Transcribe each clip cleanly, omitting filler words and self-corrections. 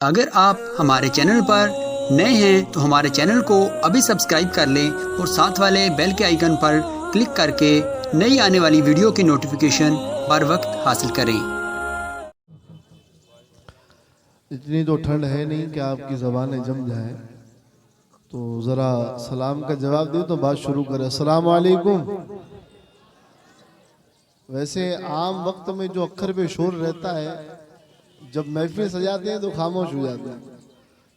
अगर आप हमारे चैनल पर नए हैं तो हमारे चैनल को अभी सब्सक्राइब कर लें और साथ वाले बेल के आइकन पर क्लिक करके नई आने वाली वीडियो की नोटिफिकेशन बर वक्त हासिल करें। इतनी तो ठंड है नहीं कि आपकी ज़बानें जम जाएं, तो ज़रा सलाम का जवाब दे तो बात शुरू करें। अस्सलाम वालेकुम। वैसे आम वक्त में जो अक्खर पे शोर रहता है, जब महफिल सजाते हैं तो खामोश हो जाते हैं।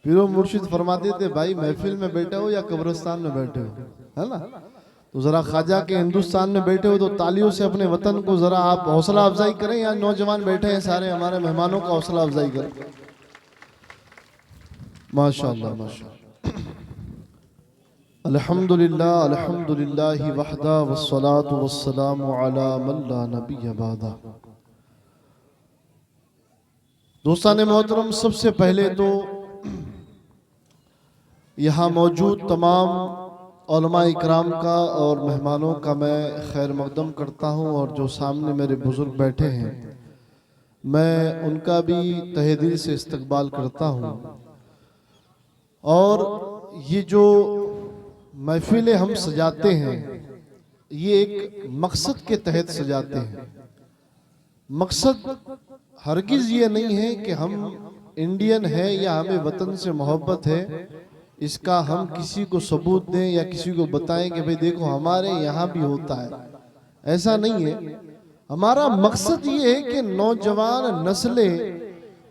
फिर वो मुर्शिद फरमाते थे, भाई महफिल में बैठे हो या कब्रिस्तान में बैठे हो, है ना। तो ज़रा ख्वाजा के हिंदुस्तान में बैठे हो तो तालियों से अपने वतन को ज़रा आप हौसला अफजाई करें। या नौजवान बैठे हैं सारे हमारे मेहमानों का हौसला अफजाई करें। माशाअल्लाह माशाअल्लाह। अल्हम्दुलिल्लाह अल्हम्दुलिल्लाहि वहदा वस्सलातु वस्सलामु अला मन ला नबिय्य बादा। दोस्ताने मोहतरम, सबसे पहले तो यहाँ मौजूद तमाम उलमा इकराम का और मेहमानों का मैं खैर मकदम करता हूँ, और जो सामने मेरे बुजुर्ग बैठे हैं मैं उनका भी तहे दिल से इस्तकबाल करता हूँ। और ये जो महफिलें हम सजाते हैं ये एक मकसद के तहत सजाते हैं। मकसद हरगिज़ ये नहीं है कि हम इंडियन हैं या हमें वतन से मोहब्बत है, इसका हम किसी को सबूत दें या किसी को बताएं कि भाई देखो हमारे यहाँ भी होता है। ऐसा नहीं है। हमारा मकसद ये है कि नौजवान नस्लें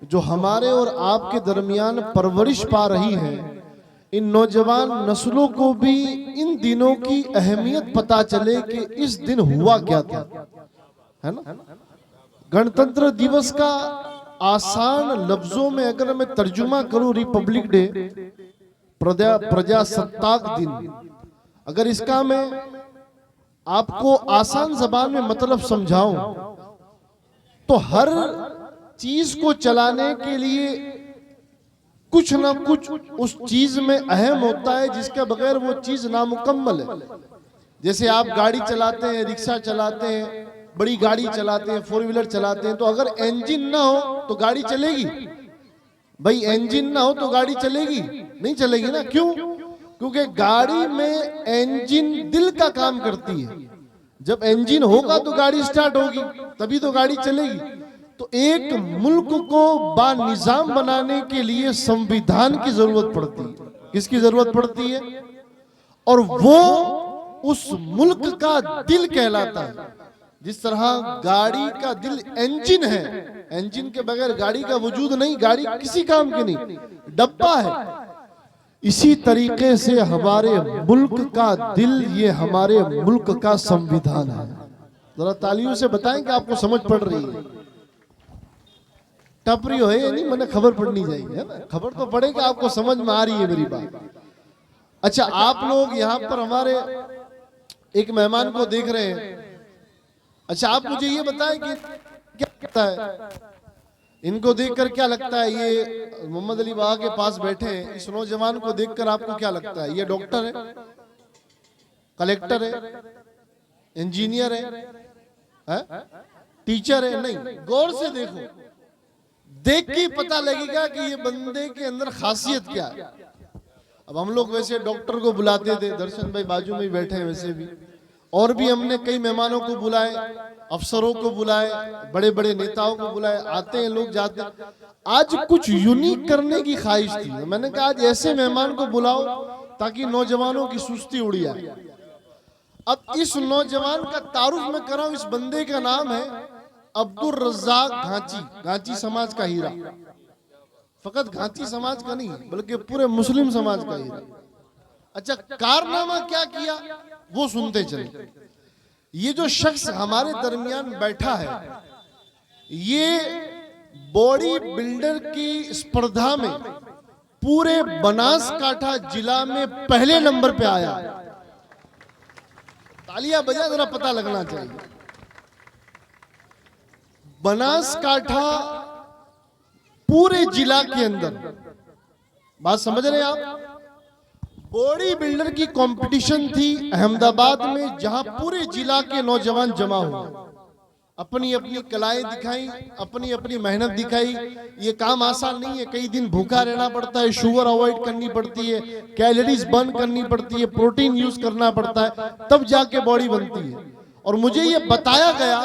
जो हमारे और आपके दरमियान परवरिश पा रही हैं, इन नौजवान नस्लों को भी इन दिनों की अहमियत पता चले कि इस दिन हुआ क्या था, है ना। गणतंत्र दिवस का आसान लफ्जों में अगर मैं तर्जुमा करूं, रिपब्लिक डे, प्रजासत्ताक दिन, अगर इसका मैं आपको आसान जबान में मतलब समझाऊं तो हर चीज को चलाने के लिए कुछ ना कुछ उस चीज में अहम होता है, जिसके बगैर वो चीज नामुकम्मल है। जैसे आप गाड़ी चलाते हैं, रिक्शा चलाते हैं, बड़ी गाड़ी चलाते हैं, फोर व्हीलर चलाते हैं, तो अगर इंजन ना हो तो गाड़ी चलेगी? भाई इंजन ना हो तो गाड़ी चलेगी? नहीं चलेगी ना। क्यों? क्योंकि गाड़ी में इंजन दिल का काम करती है। जब इंजन होगा तो गाड़ी स्टार्ट होगी, तभी तो गाड़ी चलेगी। तो एक मुल्क को बानिजाम बनाने के लिए संविधान की जरूरत पड़ती है। किसकी जरूरत पड़ती है? और वो उस मुल्क का दिल कहलाता है। जिस तरह गाड़ी का दिल इंजन है, इंजन के बगैर गाड़ी का वजूद नहीं, गाड़ी किसी काम की नहीं, डब्बा है। इसी तरीके से हमारे मुल्क का दिल, ये हमारे मुल्क का संविधान है। जरा तालियों से बताएं कि आपको समझ पड़ रही है। टपरी हो ये नहीं, मैंने खबर पड़नी चाहिए, है ना। खबर तो पड़े कि आपको समझ में आ रही है मेरी बात। अच्छा, आप लोग यहाँ पर हमारे एक मेहमान को देख रहे हैं। अच्छा, आप मुझे ये बताएं कि क्या लगता है, इनको देखकर क्या लगता है? ये मोहम्मद अली बाबा के पास बैठे हैं, इस नौजवान को देखकर आपको क्या लगता है? ये डॉक्टर है, कलेक्टर है, इंजीनियर है, टीचर है? नहीं, गौर से देखो, देख के पता लगेगा कि ये बंदे के अंदर खासियत क्या है। अब हम लोग वैसे डॉक्टर को बुलाते थे, दर्शन भाई बाजू में ही बैठे हैं, वैसे भी और भी हमने कई मेहमानों को बुलाए, अफसरों को बुलाए, बड़े बड़े नेताओं को बुलाए, आते हैं लोग, जाते हैं। आज कुछ यूनिक करने की ख्वाहिश थी, मैंने कहा आज ऐसे मेहमान को बुलाओ ताकि नौजवानों की सुस्ती उड़ जाए। अब इस नौजवान का तारुफ मैं कराऊं, इस बंदे का नाम है अब्दुल रज़्ज़ाक घांची। घांची समाज का हीरा, फकत घांची समाज का नहीं बल्कि पूरे मुस्लिम समाज का हीरा। अच्छा, कारनामा क्या किया वो सुनते चले। ये जो शख्स हमारे दरमियान बैठा है, ये बॉडी बिल्डर की स्पर्धा में पूरे बनासकांठा जिला में पहले नंबर पे आया। तालियां बजा, जरा पता लगना चाहिए। बनासकांठा पूरे जिला के अंदर, बात समझ रहे हैं आप? बॉडी बिल्डर की कंपटीशन थी अहमदाबाद में, जहां पूरे जिला के नौजवान जमा हुए। अपनी अपनी कलाएं दिखाई, अपनी अपनी मेहनत दिखाई। ये काम आसान नहीं है, कई दिन भूखा रहना पड़ता है, शुगर अवॉइड करनी पड़ती है, कैलोरीज बर्न करनी पड़ती है, प्रोटीन यूज करना पड़ता है, तब जाके बॉडी बनती है। और मुझे ये बताया गया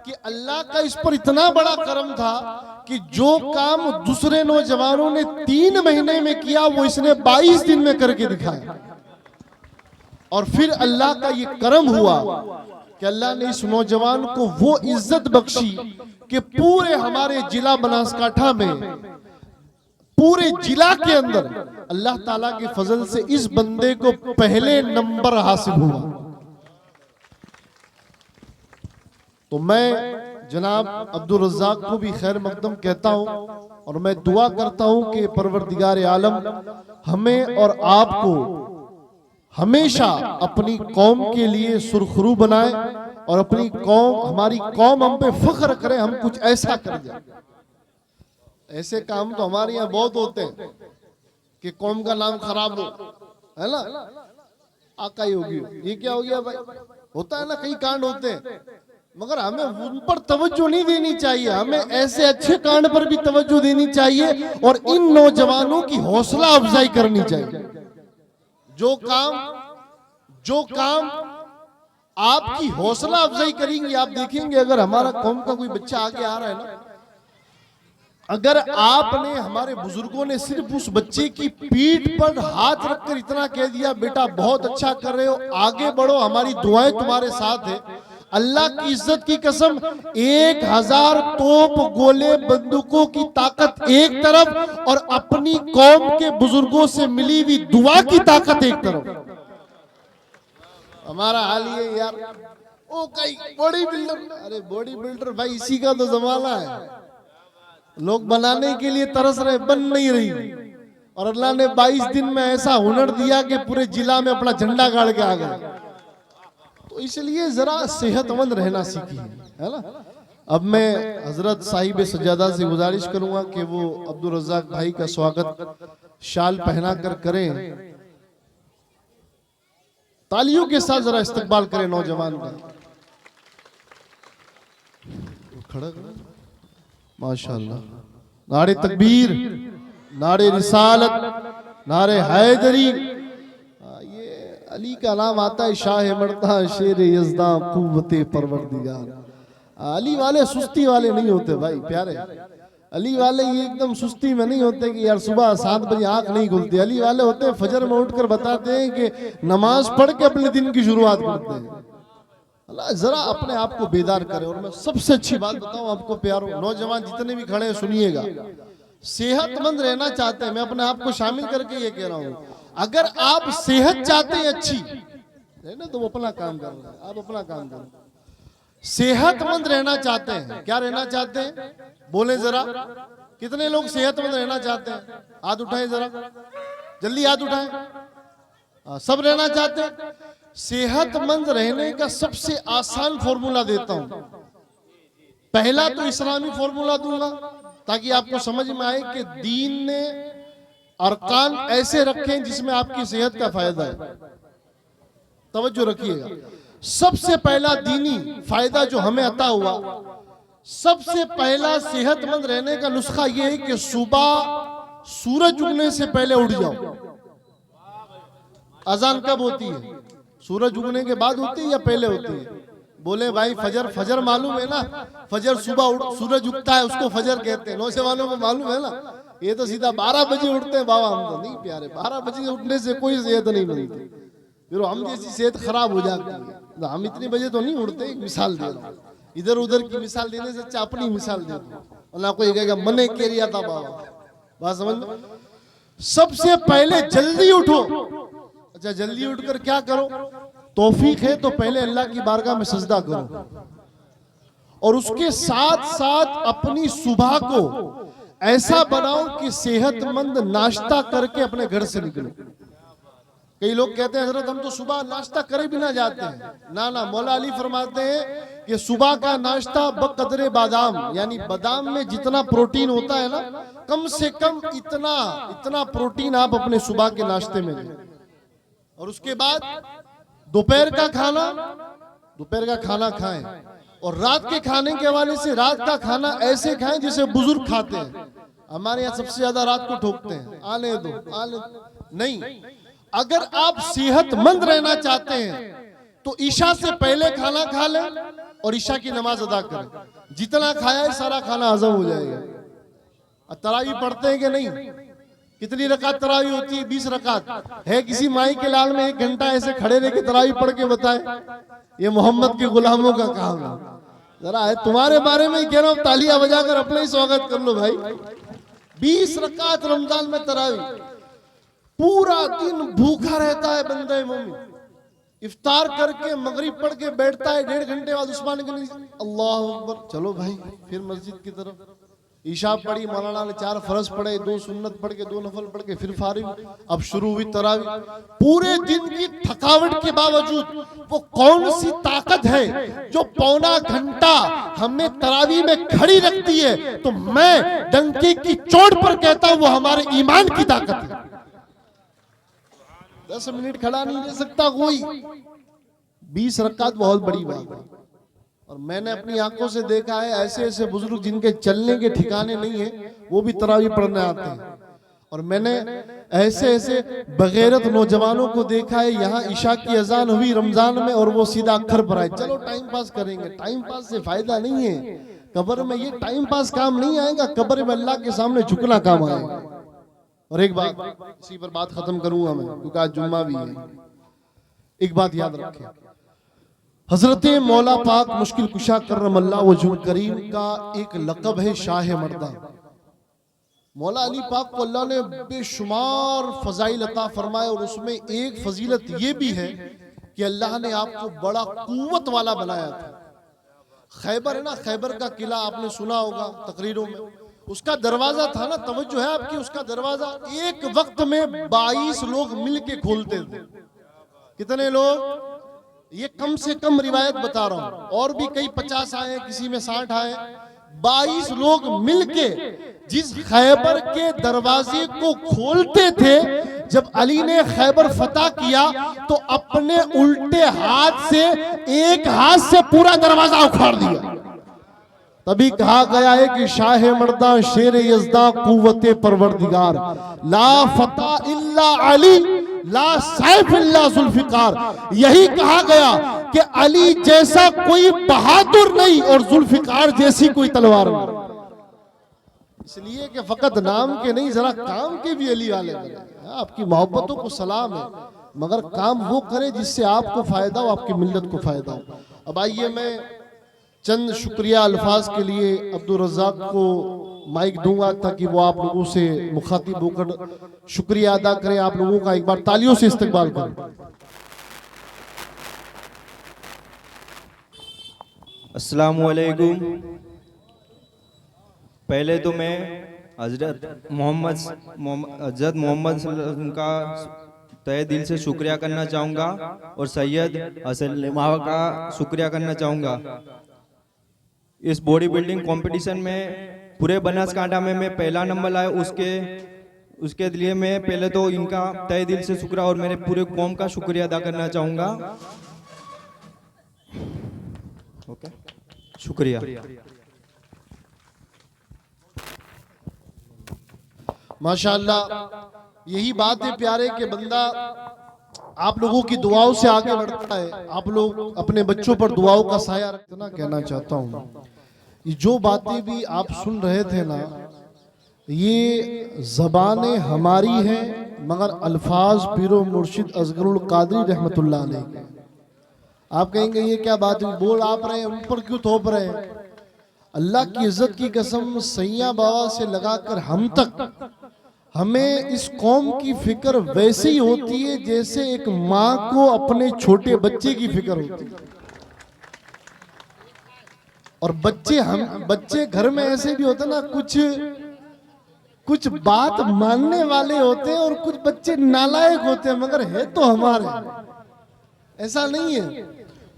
कि अल्लाह का इस पर इतना बड़ा करम था कि जो काम दूसरे नौजवानों ने 3 महीने में किया वो इसने 22 दिन में करके दिखाया। और फिर अल्लाह का ये करम हुआ कि अल्लाह ने इस नौजवान को वो इज्जत बख्शी कि पूरे हमारे जिला बनासकांठा में, पूरे जिला के अंदर अल्लाह ताला के फजल से इस बंदे को पहले नंबर हासिल हुआ। तो मैं जनाब अब्दुल रज़्ज़ाक को भी खैर मकदम कहता हूं और मैं दुआ करता हूं कि परवरदिगार आलम हमें और आपको हमेशा अपनी कौम के लिए सुरखरू बनाए और अपनी कौम, हमारी कौम हम पे फख्र करे, हम कुछ ऐसा कर जाए। ऐसे काम तो हमारे यहाँ बहुत होते हैं कि कौम का नाम खराब हो, है ना, आकाई होगी, ये क्या हो गया भाई, होता है ना, कई कांड होते हैं, मगर हमें उन पर तवज्जो नहीं देनी चाहिए। हमें ऐसे अच्छे कांड पर भी तवज्जो देनी चाहिए और इन नौजवानों की हौसला अफजाई करनी चाहिए। जो काम आपकी हौसला अफजाई करेंगे, आप देखेंगे अगर हमारा कौम का कोई बच्चा आगे आ रहा है ना, अगर आपने, हमारे बुजुर्गों ने सिर्फ उस बच्चे की पीठ पर हाथ रखकर इतना कह दिया, बेटा बहुत अच्छा कर रहे हो, आगे बढ़ो, हमारी दुआएं तुम्हारे साथ है, अल्लाह की इज्जत की कसम 1000 तोप गोले बंदूकों की ताकत एक तरफ और अपनी कौम के बुजुर्गों से मिली हुई दुआ की ताकत एक तरफ। हमारा हाल ये यार, ओ कई बॉडी बिल्डर, अरे बॉडी बिल्डर भाई इसी का तो जमाना है, लोग बनाने के लिए तरस रहे, बन नहीं रही। और अल्लाह ने 22 दिन में ऐसा हुनर दिया कि पूरे जिला में अपना झंडा गाड़ के आ गए। तो इसलिए जरा सेहतमंद रहना सीखिए, है ना। अब मैं हजरत साहिब सज्जादा से गुजारिश करूंगा कि वो अब्दुल रज़्ज़ाक भाई का स्वागत शाल पहना कर करें, तालियों के साथ जरा इस्तकबाल करें नौजवान का। खड़ा माशाअल्लाह, नारे तकबीर, नारे रिसालत, नारे हैदरी। ये अली का नाम आता है, शाह मर्दा शेर यज़दा कुव्वते परवरदिगार। अली वाले सुस्ती वाले नहीं होते भाई प्यारे, अली वाले ये एकदम सुस्ती में नहीं होते कि यार सुबह 7 बजे आंख नहीं खुलती। अली वाले होते हैं फजर में उठकर बताते हैं कि नमाज पढ़ के अपने दिन की शुरुआत करते हैं। अल्लाह जरा अपने आप को बेदार करे। और मैं सबसे अच्छी बात बताऊं आपको प्यारो, नौजवान जितने भी खड़े हैं सुनिएगा, सेहतमंद रहना चाहते हैं, मैं अपने आप को शामिल करके ये कह रहा हूं, अगर आप सेहत चाहते हैं अच्छी है ना, तो वो अपना काम कर रहे हैं, आप अपना काम करो। सेहतमंद रहना चाहते हैं, क्या रहना चाहते हैं बोले जरा, कितने लोग सेहतमंद रहना चाहते हैं? हाथ उठाएं जरा, जल्दी हाथ उठाएं। सब रहना चाहते हैं। सेहतमंद रहने का सबसे आसान फॉर्मूला देता हूं। पहला तो इस्लामी फॉर्मूला दूंगा ताकि आपको समझ में आए कि दीन ने अरकान ऐसे रखे हैं जिसमें आपकी सेहत का फायदा है। तवज्जो रखिएगा, सबसे पहला दीनी फायदा जो हमें अता हुआ, सबसे पहला सेहतमंद रहने का नुस्खा यह है कि सुबह सूरज उगने से पहले उठ जाओ। अजान कब होती है? सूरज उगने के बाद होती है या पहले होती है? बोले भाई फजर, फजर मालूम है ना, फजर सुबह सूरज उगता है उसको फजर कहते हैं, नौजवानों को मालूम है ना। ये तो सीधा 12 बजे उठते हैं बाबा, हम तो नहीं प्यारे, 12 बजे उठने से कोई सेहत नहीं बनती, फिर हम जैसी सेहत खराब हो जाती है। हम इतने बजे तो नहीं उठते। एक मिसाल दे रहा हूं, इधर उधर की मिसाल देने से अच्छा अपनी मिसाल दे दो, अल्लाह को कहेगा मने केरिया था बाबा, बात समझ में। सबसे पहले जल्दी उठो। अच्छा जल्दी उठकर क्या करो? तौफीक है तो पहले अल्लाह की बारगाह में सजदा करो और उसके साथ साथ अपनी सुबह को ऐसा बनाओ कि सेहतमंद नाश्ता करके अपने घर से निकलो। कई लोग कहते हैं हजरत हम तो सुबह नाश्ता करे भी ना जाते हैं। ना ना, मौला अली फरमाते हैं कि सुबह का नाश्ता बकदरे बादाम, यानी बादाम में जितना प्रोटीन होता है ना, कम से कम इतना प्रोटीन आप अपने सुबह के नाश्ते में लें। और उसके बाद दोपहर का खाना खाएं और रात के खाने के हवाले से रात का खाना ऐसे खाएं जिसे बुजुर्ग खाते हैं। हमारे यहाँ सबसे ज्यादा रात को ठोकते हैं, आने दो आने नहीं। अगर आप सेहतमंद रहना चाहते हैं तो ईशा से पहले खाना खा लें और ईशा की नमाज अदा करें। जितना खाया है सारा खाना हजम हो जाएगा। तरावी पढ़ते हैं कि नहीं? कितनी रकात तरावी होती है? 20 रकात है। किसी माई के लाल में 1 घंटा ऐसे खड़े रह के तरावी पढ़ के बताए? ये मोहम्मद के गुलामों का काम है। जरा है तुम्हारे बारे में ही कह रहा हूं, तालियां बजाकर अपना ही स्वागत कर लो भाई। 20 रकात रमजान में तरावी, पूरा दिन भूखा रहता है बंदे मोमिन। इफ्तार करके मगरिब पढ़ के बैठता है, 1.5 घंटे बाद उस्मान के लिए अल्लाह अकबर, चलो भाई फिर मस्जिद की तरफ। ईशा पढ़ी, मौलाना ने 4 फर्ज पढ़े, 2 सुन्नत पढ़ के 2 नफल पढ़ के फिर फारिग। अब शुरू हुई तरावी। पूरे दिन की थकावट के बावजूद वो कौन सी ताकत है जो पौना घंटा हमें तरावी में खड़ी रखती है? तो मैं डंके की चोट पर कहता हूं वो हमारे ईमान की ताकत है। 10 मिनट खड़ा नहीं रह सकता कोई। 20 रकात बहुत बड़ी बात है। और मैंने अपनी आंखों से देखा है ऐसे ऐसे बुजुर्ग जिनके चलने के ठिकाने नहीं है, वो भी तरावी पढ़ने आते हैं। और मैंने ऐसे ऐसे बगैरत नौजवानों को देखा है, यहाँ ईशा की अजान हुई रमजान में और वो सीधा अखर पर आए, चलो टाइम पास करेंगे। टाइम पास से फायदा नहीं है। कब्र में ये टाइम पास काम नहीं आएगा, कब्र में अल्लाह के सामने झुकना काम आएगा। और एक बात, इसी पर बात खत्म करूंगा मैं क्योंकि आज जुम्मा भी है। एक बात याद रखें, हजरत मौला पाक मुश्किल कुशा करमल्लाह वजहुल करीम का एक लक़ब है शाह मर्दा। मौला अली पाक को अल्लाह ने बेशुमार फजाइल अता फरमाए और उसमें एक फजीलत ये भी है कि अल्लाह ने आपको बड़ा कुव्वत वाला बनाया था। खैबर है ना, खैबर का किला आपने सुना होगा तकरीरों में। उसका दरवाजा था ना, तवज्जो है आपकी, उसका दरवाजा एक वक्त में 22 लोग मिलके खोलते थे। कितने लोग? ये कम से कम रिवायत बता रहा हूं, और भी कई 50 आए, किसी में 60 आए। 22 लोग मिलके जिस खैबर के दरवाजे को खोलते थे, जब अली ने खैबर फतह किया तो अपने उल्टे हाथ से एक हाथ से पूरा दरवाजा उखाड़ दिया। तभी कहा गया है कि शाह मर्दा शेर यज़दा कुव्वते परवरदिगार, ला फतह इल्ला अली ला सैफ इल्ला जुल्फिकार। यही कहा गया कि अली जैसा कोई बहादुर नहीं और जुल्फिकार जैसी कोई तलवार नहीं। इसलिए कि फकत नाम के नहीं, जरा काम के भी अली वाले बने। आपकी मोहब्बतों को सलाम है, मगर काम वो करे जिससे आपको फायदा हो, आपकी मिल्लत को फायदा हो। अब आइए मैं चंद शुक्रिया अल्फाज के लिए अब्दुल रज़्ज़ाक को माइक दूंगा ताकि वो आप लोगों से मुखातिब होकर शुक्रिया अदा करें। आप लोगों का एक बार तालियों से इस्तकबाल करें। अस्सलामु अलैकुम। पहले तो मैं हजरत मोहम्मद का तहे दिल से शुक्रिया करना चाहूँगा और सैयद हसन लिमावा का शुक्रिया करना चाहूँगा। इस बॉडी बिल्डिंग कंपटीशन में पूरे बनासकांठा में मैं पहला नंबर लाया। उसके लिए मैं पहले तो इनका तहे दिल से शुक्रिया और मेरे पूरे कौम का शुक्रिया अदा करना चाहूँगा। ओके, शुक्रिया। माशाअल्लाह, यही बात है प्यारे के बंदा आप लोगों की दुआओं से आगे बढ़ता है। आप लोग अपने बच्चों पर दुआओं का साया रखना। कहना चाहता हूँ ये जो बातें भी आप सुन रहे थे ना, ये जबानें हमारी हैं मगर अल्फाज पीरो मुर्शिद असगरुल कादरी रहमतुल्लाह अलैह के। आप कहेंगे ये क्या बात हुई, बोल आप रहे हैं, उन पर क्यों थोप रहे हैं? अल्लाह की इज्जत की कसम सैया बाबा से लगाकर हम तक, हमें इस कौम की फिक्र वैसे ही होती है जैसे एक माँ को अपने छोटे बच्चे की फिक्र होती है। और बच्चे घर में ऐसे भी होते ना, कुछ बात मानने वाले होते हैं और कुछ बच्चे नालायक होते हैं, मगर है तो हमारे। ऐसा नहीं है,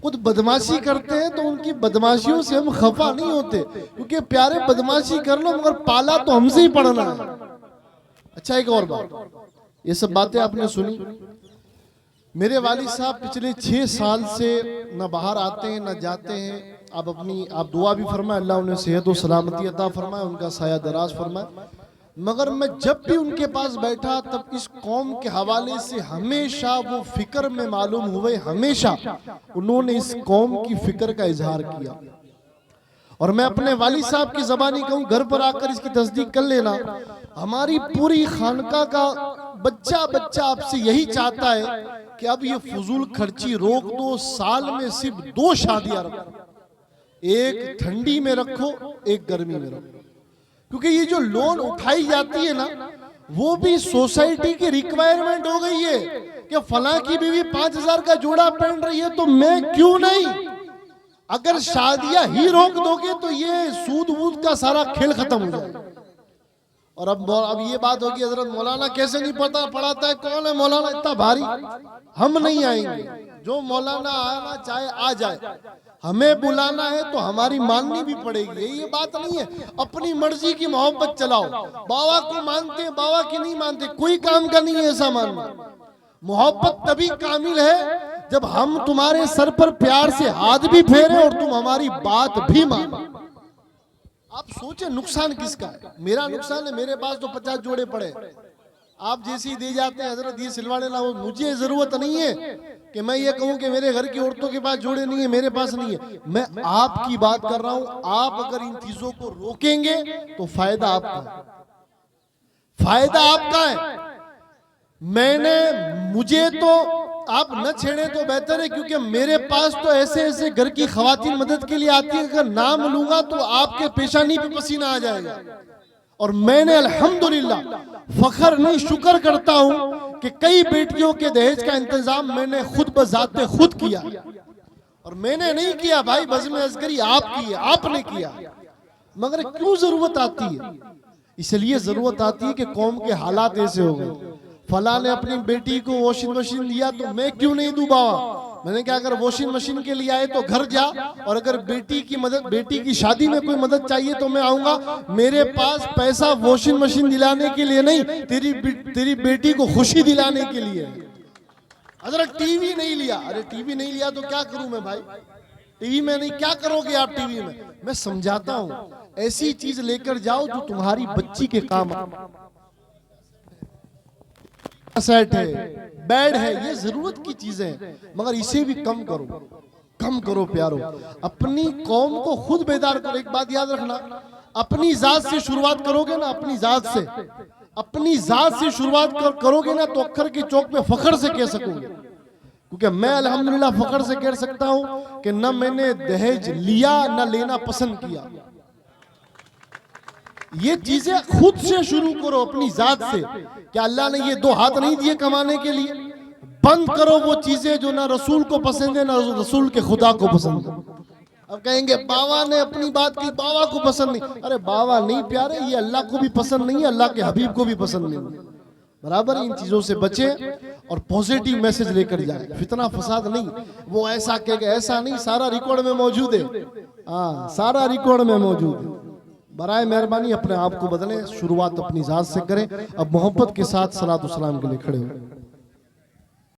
खुद बदमाशी करते हैं तो उनकी बदमाशियों से हम खफा नहीं होते, क्योंकि प्यारे बदमाशी कर लो मगर पाला तो हमसे ही पड़ना है। अच्छा, एक और बात, ये सब बातें आपने सुनी। मेरे वालिद साहब पिछले 6 साल से न बाहर आते हैं न जाते हैं, आप दुआ भी फरमाए, अल्लाह उन्हें सेहत और सलामती अता फरमाए, उनका साया दराज फरमाए। मगर मैं जब भी उनके पास बैठा तब इस कौम के हवाले से हमेशा वो फिक्र में मालूम हुए, हमेशा उन्होंने इस कौम की फिक्र का इजहार किया। और मैं अपने वालिद साहब की ज़बानी कहूँ, घर पर आकर इसकी तस्दीक कर लेना, हमारी पूरी खानका का बच्चा बच्चा आपसे यही चाहता है कि अब ये फजूल खर्ची रोक दो, साल में सिर्फ 2 शादियां रखो, एक ठंडी में रखो, एक गर्मी में रखो। क्योंकि ये जो लोन उठाई जाती है ना, वो भी सोसाइटी की रिक्वायरमेंट हो गई है कि फलां की बीवी 5000 का जोड़ा पहन रही है तो मैं क्यों नहीं। अगर शादियां ही रोक दोगे तो ये सूद वूद का सारा खेल खत्म हो जाएगा। और अब ये बात होगी, हजरत मौलाना कैसे नहीं पढ़ाता है, कौन है मौलाना इतना भारी, हम नहीं आएंगे। जो मौलाना आना चाहे आ जाए, हमें बुलाना है तो हमारी माननी भी पड़ेगी। ये बात नहीं है अपनी मर्जी की मोहब्बत चलाओ, बाबा को मानते हैं, बाबा की नहीं मानते, कोई काम का नहीं है ऐसा मानना। मोहब्बत तभी कामिल है जब हम तुम्हारे सर पर प्यार से हाथ भी फेरे और तुम हमारी बात भी मानो। आप सोचे नुकसान किसका है? मेरा नुकसान है, मेरे पास तो 50 जोड़े पड़े, आप जैसे ही दे जाते हैं हजरत ये सिलवाने लाओ। मुझे जरूरत नहीं है कि मैं ये कहूं कि मेरे घर की औरतों के पास जोड़े नहीं है, मेरे पास नहीं है। मैं आपकी बात कर रहा हूं। आप अगर इन चीजों को रोकेंगे तो फायदा आपका है, फायदा आपका है। मुझे तो आप न छेड़े तो बेहतर है, क्योंकि मेरे पास तो ऐसे ऐसे घर की खवातीन मदद के लिए आती है, अगर नाम लूंगा तो आपके पेशानी पे पसीना आ जाएगा। और मैंने अल्हम्दुलिल्लाह फखर नहीं शुक्र करता हूं कि कई बेटियों के दहेज का इंतजाम मैंने खुद बजाते खुद किया। और मैंने नहीं किया भाई, बज़्म अस्करी आप की है, आपने किया। मगर क्यों जरूरत आती है? इसलिए जरूरत आती है कि कौम के हालात ऐसे हो गए। फला ने अपनी बेटी को वॉशिंग मशीन दिया तो मैं क्यों नहीं दूं बाबा। मैंने कहा अगर वॉशिंग मशीन के लिए आए तो घर जा, और अगर बेटी की मदद, बेटी की शादी में कोई मदद चाहिए तो मैं आऊंगा। मेरे पास पैसा वॉशिंग मशीन दिलाने के लिए नहीं, तेरी बेटी को खुशी दिलाने के लिए। हजरत टीवी नहीं लिया, अरे टीवी नहीं लिया तो क्या करूं मैं भाई, टीवी में नहीं, क्या करोगे आप टीवी में? मैं समझाता हूं, ऐसी चीज लेकर जाओ जो तुम्हारी बच्ची के काम आए। सेट है, बेड है, ये जरूरत की चीजें हैं, मगर इसे भी कम करो प्यारो। अपनी कौम को खुद बेदार करो। एक बात याद रखना, अपनी जात से शुरुआत करोगे ना, अपनी जात से शुरुआत करोगे ना तो अक्खर की चौक पे फखर से कह सकोगे। क्योंकि मैं अल्हम्दुलिल्लाह फखर से कह सकता हूं कि न मैंने दहेज लिया न लेना पसंद किया। ये चीजें खुद से शुरू करो, अपनी जात से। क्या अल्लाह ने ये 2 हाथ नहीं दिए कमाने के लिए? बंद करो वो चीजें जो ना रसूल को पसंद है ना रसूल के खुदा को पसंद है। अब कहेंगे बाबा ने अपनी बात की, बाबा को पसंद नहीं। अरे बाबा नहीं प्यारे, ये अल्लाह को भी पसंद नहीं है, अल्लाह के हबीब को भी पसंद नहीं। बराबर इन चीजों से बचे और पॉजिटिव मैसेज लेकर जाए, फितना फसाद नहीं। वो ऐसा कहेगा, ऐसा नहीं, सारा रिकॉर्ड में मौजूद है। हाँ, सारा रिकॉर्ड में मौजूद है। बराए मेहरबानी अपने आप को बदलें, शुरुआत अपनी जात से करें। अब मोहब्बत के साथ सलात व सलाम के लिए खड़े हो।